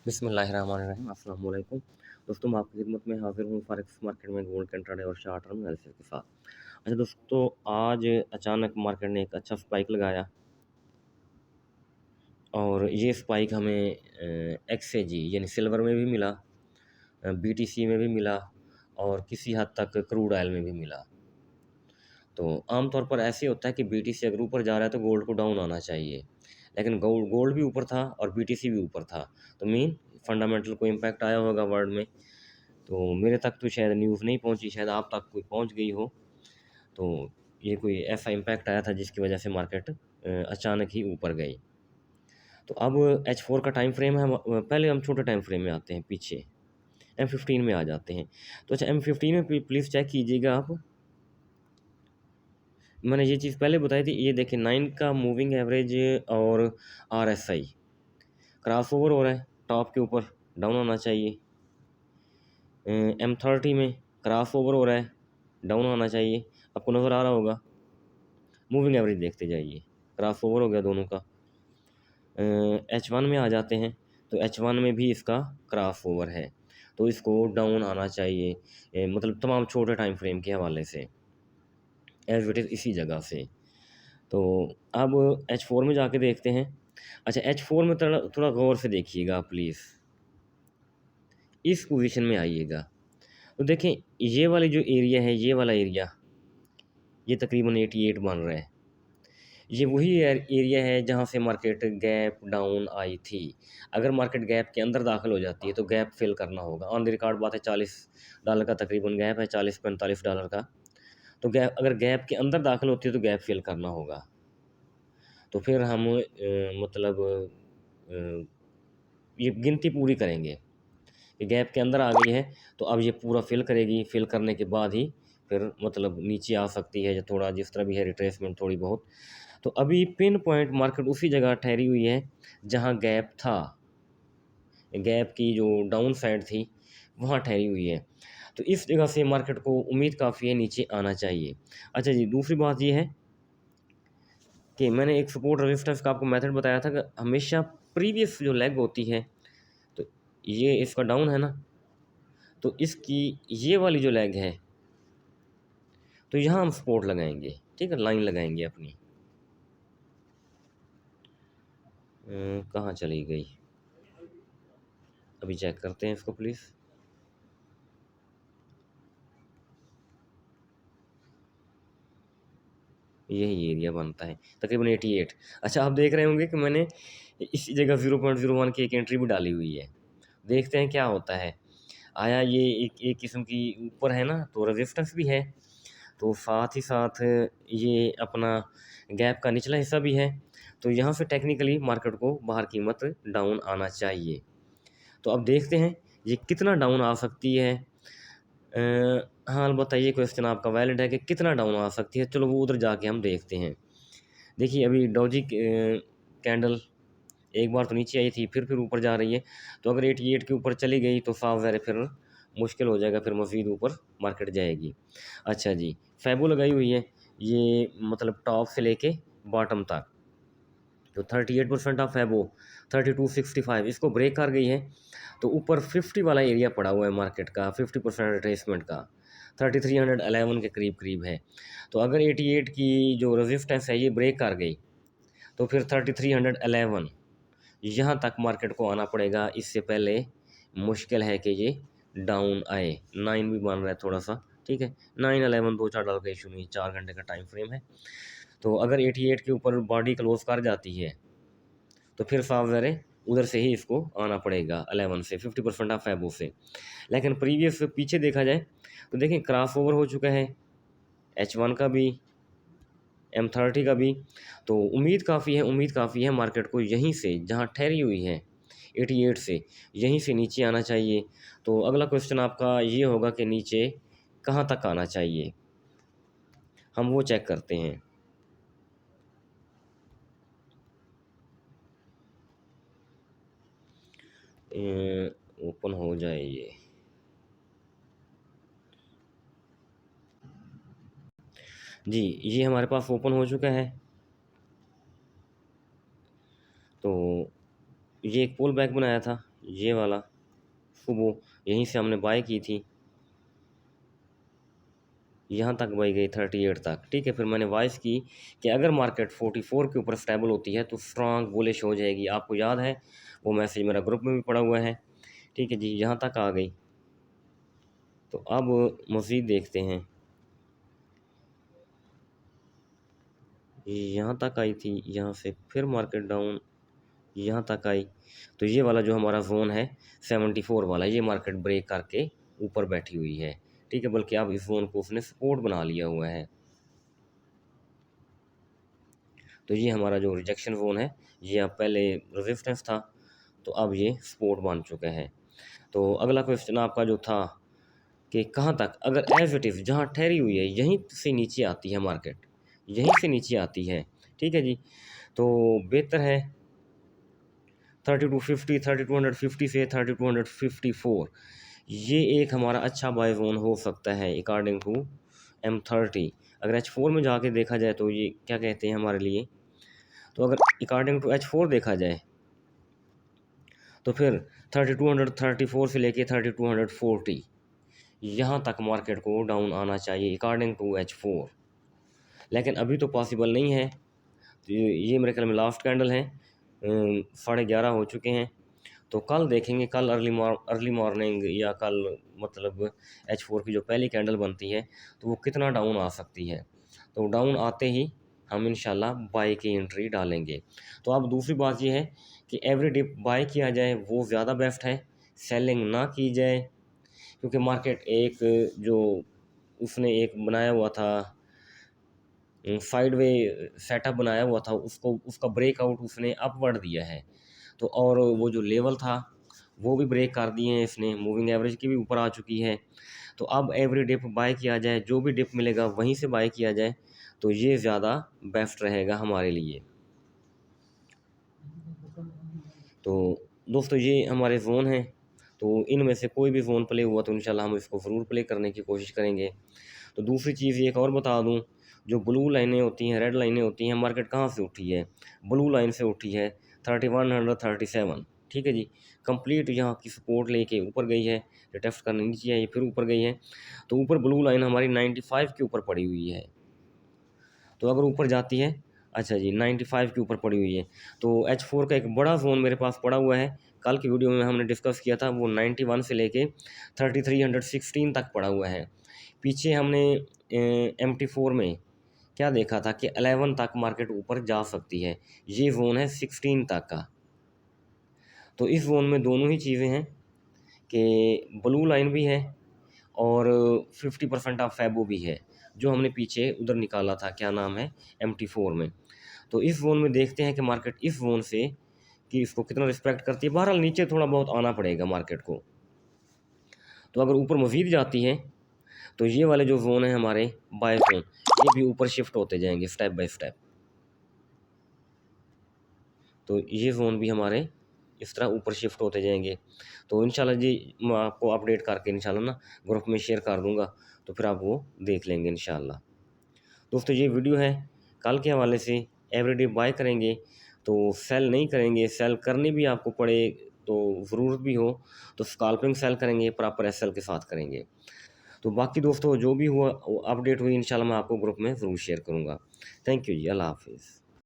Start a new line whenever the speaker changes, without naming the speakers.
बिस्मिल्लाहिर्रहमानिर्रहीम अस्सलाम वालेकुम। दोस्तों मैं आपकी खिदमत में हाज़िर हूँ फॉरेक्स मार्केट में गोल्ड के इंट्राडे और शार्ट टर्म एनालिसिस के साथ। अच्छा दोस्तों, आज अचानक मार्केट ने एक अच्छा स्पाइक लगाया और ये स्पाइक हमें एक्सएजी यानी सिल्वर में भी मिला, बीटीसी में भी मिला और किसी हद तक क्रूड ऑयल में भी मिला। तो आमतौर पर ऐसे होता है कि बीटीसी अगर ऊपर जा रहा है तो गोल्ड को डाउन आना चाहिए, लेकिन गोल्ड गोल्ड भी ऊपर था और बीटीसी भी ऊपर था, तो मीन फंडामेंटल को इम्पैक्ट आया होगा वर्ल्ड में। तो मेरे तक तो शायद न्यूज़ नहीं पहुंची, शायद आप तक कोई पहुंच गई हो। तो ये कोई ऐसा इम्पैक्ट आया था जिसकी वजह से मार्केट अचानक ही ऊपर गई। तो अब H4 का टाइम फ्रेम है, पहले हम छोटे टाइम फ्रेम में आते हैं, पीछे M15 में आ जाते हैं। तो अच्छा M15 में प्लीज़ चेक कीजिएगा आप। मैंने ये चीज़ पहले बताई थी, ये देखिए 9 का मूविंग एवरेज और RSI क्रॉस ओवर हो रहा है, टॉप के ऊपर डाउन होना चाहिए। M30 में क्रॉस ओवर हो रहा है, डाउन होना चाहिए, आपको नज़र आ रहा होगा। मूविंग एवरेज देखते जाइए, क्रॉस ओवर हो गया दोनों का। H1 में आ जाते हैं, तो H1 में भी इसका क्रॉस ओवर है, तो इसको डाउन आना चाहिए, मतलब तमाम छोटे टाइम फ्रेम के हवाले से एज इट इज़ इसी जगह से। तो अब H4 में जाके देखते हैं। अच्छा H4 में थोड़ा थोड़ा गौर से देखिएगा प्लीज़, इस पोजीशन में आइएगा। तो देखें ये वाली जो एरिया है, ये वाला एरिया, ये तकरीबन 88 बन रहा है। ये वही एरिया है जहाँ से मार्केट गैप डाउन आई थी। अगर मार्केट गैप के अंदर दाखिल हो जाती है तो गैप फिल करना होगा। ऑन द रिकॉर्ड बात है, $40 का तकरीबन गैप है, $40-45 का। तो गैप, अगर गैप के अंदर दाखिल होती है तो गैप फिल करना होगा। तो फिर हम मतलब ये गिनती पूरी करेंगे कि गैप के अंदर आ गई है, तो अब ये पूरा फिल करेगी, फिल करने के बाद ही फिर मतलब नीचे आ सकती है, जो थोड़ा जिस तरह भी है रिट्रेसमेंट थोड़ी बहुत। तो अभी पिन पॉइंट मार्केट उसी जगह ठहरी हुई है जहां गैप था, गैप की जो डाउन साइड थी वहां ठहरी हुई है। तो इस जगह से मार्केट को उम्मीद काफ़ी है नीचे आना चाहिए। अच्छा जी, दूसरी बात ये है कि मैंने एक सपोर्ट रेजिस्टेंस का आपको मेथड बताया था कि हमेशा प्रीवियस जो लेग होती है, तो ये इसका डाउन है ना, तो इसकी ये वाली जो लेग है, तो यहाँ हम सपोर्ट लगाएंगे, ठीक है, लाइन लगाएंगे अपनी। कहाँ चली गई, अभी चेक करते हैं इसको प्लीज़। यही एरिया बनता है तकरीबन 88। अच्छा, आप देख रहे होंगे कि मैंने इसी जगह 0.01 की एक एंट्री भी डाली हुई है। देखते हैं क्या होता है। आया ये एक एक किस्म की ऊपर है ना, तो रेजिस्टेंस भी है, तो साथ ही साथ ये अपना गैप का निचला हिस्सा भी है। तो यहाँ से टेक्निकली मार्केट को बाहर कीमत डाउन आना चाहिए। तो अब देखते हैं ये कितना डाउन आ सकती है। हाँ, अलबत्ता ये क्वेश्चन आपका वैलिड है कि कितना डाउन आ सकती है। चलो वो उधर जाके हम देखते हैं। देखिए अभी डॉजी कैंडल एक बार तो नीचे आई थी, फिर ऊपर जा रही है। तो अगर 88 के ऊपर चली गई तो साफ ज़ाहिर है फिर मुश्किल हो जाएगा, फिर मज़ीद ऊपर मार्केट जाएगी। अच्छा जी, फैबो लगाई हुई है, ये मतलब टॉप से लेके बॉटम तक, तो 38% ऑफ फैबो 3265 इसको ब्रेक कर गई है। तो ऊपर 50 वाला एरिया पड़ा हुआ है मार्केट का, 50% रिट्रेसमेंट का 3311 के करीब करीब है। तो अगर 88 की जो रेजिस्टेंस है ये ब्रेक कर गई तो फिर 3311 यहाँ तक मार्केट को आना पड़ेगा। इससे पहले मुश्किल है कि ये डाउन आए। 9 भी बन रहा है थोड़ा सा, ठीक है, 9-11 $2-4 का इशू नहीं, 4 घंटे का टाइम फ्रेम है। तो अगर 88 के ऊपर बॉडी क्लोज कर जाती है तो फिर साफ ज़ाहिर उधर से ही इसको आना पड़ेगा 11 से, 50% ऑफ फैबो से। लेकिन प्रीवियस पीछे देखा जाए तो देखें क्रॉस ओवर हो चुका है H1 का भी, M30 का भी। तो उम्मीद काफ़ी है मार्केट को यहीं से जहाँ ठहरी हुई है 88 से, यहीं से नीचे आना चाहिए। तो अगला क्वेश्चन आपका ये होगा कि नीचे कहाँ तक आना चाहिए, हम वो चेक करते हैं। ओपन हो जाए ये, जी ये हमारे पास ओपन हो चुका है। तो ये एक पुल बैक बनाया था, ये वाला सुबह यहीं से हमने बाय की थी, यहाँ तक बाई गई 38 तक, ठीक है। फिर मैंने वॉइस की कि अगर मार्केट 44 के ऊपर स्टेबल होती है तो स्ट्रांग बुलिश हो जाएगी। आपको याद है वो मैसेज मेरा ग्रुप में भी पड़ा हुआ है, ठीक है जी। यहाँ तक आ गई, तो अब मज़ीद देखते हैं। यहाँ तक आई थी, यहाँ से फिर मार्केट डाउन यहाँ तक आई, तो ये वाला जो हमारा जोन है 74 वाला, ये मार्केट ब्रेक करके ऊपर बैठी हुई है, ठीक है। बल्कि अब इस जोन को उसने सपोर्ट बना लिया हुआ है। तो ये हमारा जो रिजेक्शन जोन है, ये अब पहले रेजिस्टेंस था, तो अब ये सपोर्ट बन चुका है। तो अगला क्वेश्चन आपका जो था कि कहाँ तक, अगर एज इट इज़ जहाँ ठहरी हुई है यहीं से नीचे आती है मार्केट, यहीं से नीचे आती है, ठीक है जी, तो बेहतर है 3250, 3250 से 3254, ये एक हमारा अच्छा बाय जोन हो सकता है अकॉर्डिंग टू M30। अगर H4 में जाके देखा जाए तो ये क्या कहते हैं हमारे लिए, तो अगर अकॉर्डिंग टू H4 देखा जाए तो फिर 3234 से लेके 3240 यहाँ तक मार्केट को डाउन आना चाहिए अकॉर्डिंग टू H4, लेकिन अभी तो पॉसिबल नहीं है। तो ये मेरे ख्याल में लास्ट कैंडल है, 11:30 हो चुके हैं, तो कल देखेंगे, कल अर्ली मॉर्निंग या कल मतलब H4 की जो पहली कैंडल बनती है तो वो कितना डाउन आ सकती है। तो डाउन आते ही हम इंशाल्लाह बाय की एंट्री डालेंगे। तो अब दूसरी बात ये है कि एवरी डिप बाय किया जाए वो ज़्यादा बेस्ट है, सेलिंग ना की जाए, क्योंकि मार्केट एक जो उसने एक बनाया हुआ था साइड वे सेटअप बनाया हुआ था, उसको उसका ब्रेकआउट उसने अपवर्ड दिया है, तो और वो जो लेवल था वो भी ब्रेक कर दिए हैं इसने, मूविंग एवरेज की भी ऊपर आ चुकी है। तो अब एवरी डिप बाय किया जाए, जो भी डिप मिलेगा वहीं से बाय किया जाए, तो ये ज़्यादा बेस्ट रहेगा हमारे लिए। तो दोस्तों ये हमारे जोन हैं, तो इनमें से कोई भी जोन प्ले हुआ तो इंशाल्लाह हम इसको ज़रूर प्ले करने की कोशिश करेंगे। तो दूसरी चीज़ एक और बता दूं, जो ब्लू लाइनें होती हैं, रेड लाइनें होती हैं, मार्केट कहाँ से उठी है, ब्लू लाइन से उठी है 3137, ठीक है जी। कंप्लीट यहाँ की सपोर्ट लेके ऊपर गई है, टेस्ट करने नीचे आई फिर ऊपर गई है, तो ऊपर ब्लू लाइन हमारी 95 के ऊपर पड़ी हुई है। तो अगर ऊपर जाती है, अच्छा जी 95 के ऊपर पड़ी हुई है, तो H4 का एक बड़ा जोन मेरे पास पड़ा हुआ है, कल की वीडियो में हमने डिस्कस किया था, वो 91 से लेके 3316 तक पड़ा हुआ है। पीछे हमने MT4 में क्या देखा था कि 11 तक मार्केट ऊपर जा सकती है, ये जोन है 16 तक का। तो इस जोन में दोनों ही चीज़ें हैं कि ब्लू लाइन भी है और 50% ऑफ फैबो भी है, जो हमने पीछे उधर निकाला था, क्या नाम है, MT4 में। तो इस जोन में देखते हैं कि मार्केट इस जोन से कि इसको कितना रिस्पेक्ट करती है। बहरहाल नीचे थोड़ा बहुत आना पड़ेगा मार्केट को, तो अगर ऊपर मज़ीद जाती है तो ये वाले जो जोन है हमारे बाय जोन, ये भी ऊपर शिफ्ट होते जाएंगे स्टेप बाय स्टेप। तो ये जोन भी हमारे इस तरह ऊपर शिफ्ट होते जाएंगे। तो इंशाल्लाह जी मैं आपको अपडेट करके इंशाल्लाह ना ग्रुप में शेयर कर दूंगा, तो फिर आप वो देख लेंगे इंशाल्लाह। दोस्तों ये वीडियो है कल के हवाले से, एवरीडे बाय करेंगे तो सेल नहीं करेंगे, सेल करनी भी आपको पड़े तो ज़रूरत भी हो तो स्कैल्पिंग सेल करेंगे, प्रॉपर एसएल के साथ करेंगे। तो बाकी दोस्तों जो भी हुआ अपडेट हुई इंशाल्लाह मैं आपको ग्रुप में ज़रूर शेयर करूँगा। थैंक यू जी, अल्लाह हाफिज़।